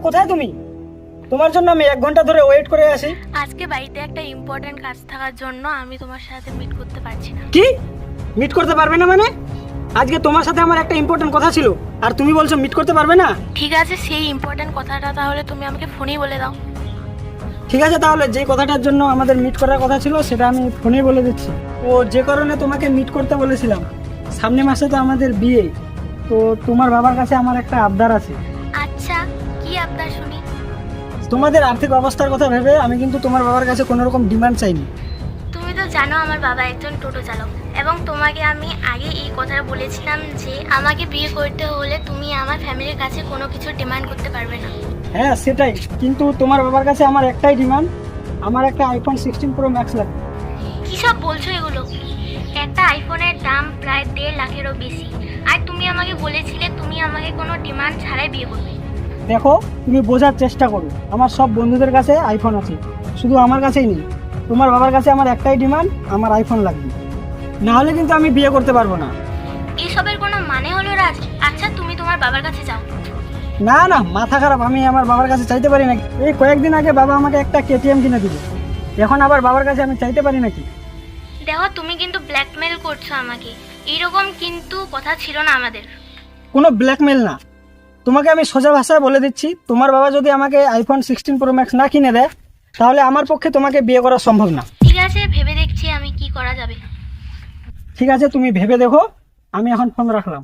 কোথায় তুমি? তোমার জন্য আমি 1 ঘন্টা ধরে ওয়েট করে আছি। আজকে বাড়িতে একটা ইম্পর্টেন্ট কাজ থাকার জন্য আমি তোমার সাথে মিট করতে পারছি না। কি মিট করতে পারবে না মানে? আজকে তোমার সাথে আমার একটা ইম্পর্টেন্ট কথা ছিল আর তুমি বলছো মিট করতে পারবে না? ঠিক আছে, সেই ইম্পর্টেন্ট কথাটা তাহলে তুমি আমাকে ফোনেই বলে দাও। ঠিক আছে, তাহলে যে কথাটার জন্য আমাদের মিট করার কথা ছিল সেটা আমি ফোনেই বলে দিচ্ছি। তো যে কারণে তোমাকে মিট করতে বলেছিলাম, সামনের মাসে তো আমাদের বিয়ে। তো তোমার বাবার কাছে আমার একটা আবদার আছে। আচ্ছা, কি আবদার শুনি? তোমাদের আর্থিক অবস্থার কথা ভেবে আমি কিন্তু তোমার বাবার কাছে কোনো রকম ডিমান্ড চাইনি। তুমি তো জানো আমার বাবা একজন টোটো চালক, এবং তোমাকে আমি আগে এই কথাটা বলেছিলাম যে আমাকে বিয়ে করতে হলে তুমি আমার ফ্যামিলির কাছে কোনো কিছু ডিমান্ড করতে পারবে না। হ্যাঁ সেটাই, কিন্তু তোমার বাবার কাছে আমার একটাই ডিমান্ড, আমার একটা আইফোন 16 প্রো ম্যাক্স লাগবে। কী সব বলছো এগুলো? একটা আইফোনের দাম প্রায় 1.5 লাখেরও বেশি, আর তুমি আমাকে বলেছিলে তুমি আমাকে কোনো ডিমান্ড ছাড়াই বিয়ে করবে। দেখো, তুমি বোঝার চেষ্টা করো, আমার সব বন্ধুদের কাছে আইফোন আছে, শুধু আমার কাছেই নেই। তোমার বাবার কাছে আমার একটাই ডিমান্ড, আমার আইফোন লাগবে, না হলে কিন্তু আমি বিয়ে করতে পারবো না। এসবের কোনো মানে হলো রাজ? আচ্ছা, তুমি তোমার বাবার কাছে যাও। না না, মাথা খারাপ, আমি আমার বাবার কাছে চাইতে পারি নাকি? এই কয়েকদিন আগে বাবা আমাকে একটা কেটিএম কিনে দিল, এখন আবার বাবার কাছে আমি চাইতে পারি নাকি? দেখো, তুমি কিন্তু ব্ল্যাকমেল করছো আমাকে, এইরকম কিন্তু কথা ছিল না আমাদের। কোনো ব্ল্যাকমেল না, তোমাকে আমি সোজা ভাষায় বলে দিচ্ছি, তোমার বাবা যদি আমাকে আইফোন 16 প্রো ম্যাক্স না কিনে দেয় তাহলে আমার পক্ষে তোমাকে বিয়ে করা সম্ভব না। ঠিক আছে, ভেবে দেখছি আমি কি করা যাবে। ঠিক আছে, তুমি ভেবে দেখো, আমি এখন ফোন রাখলাম।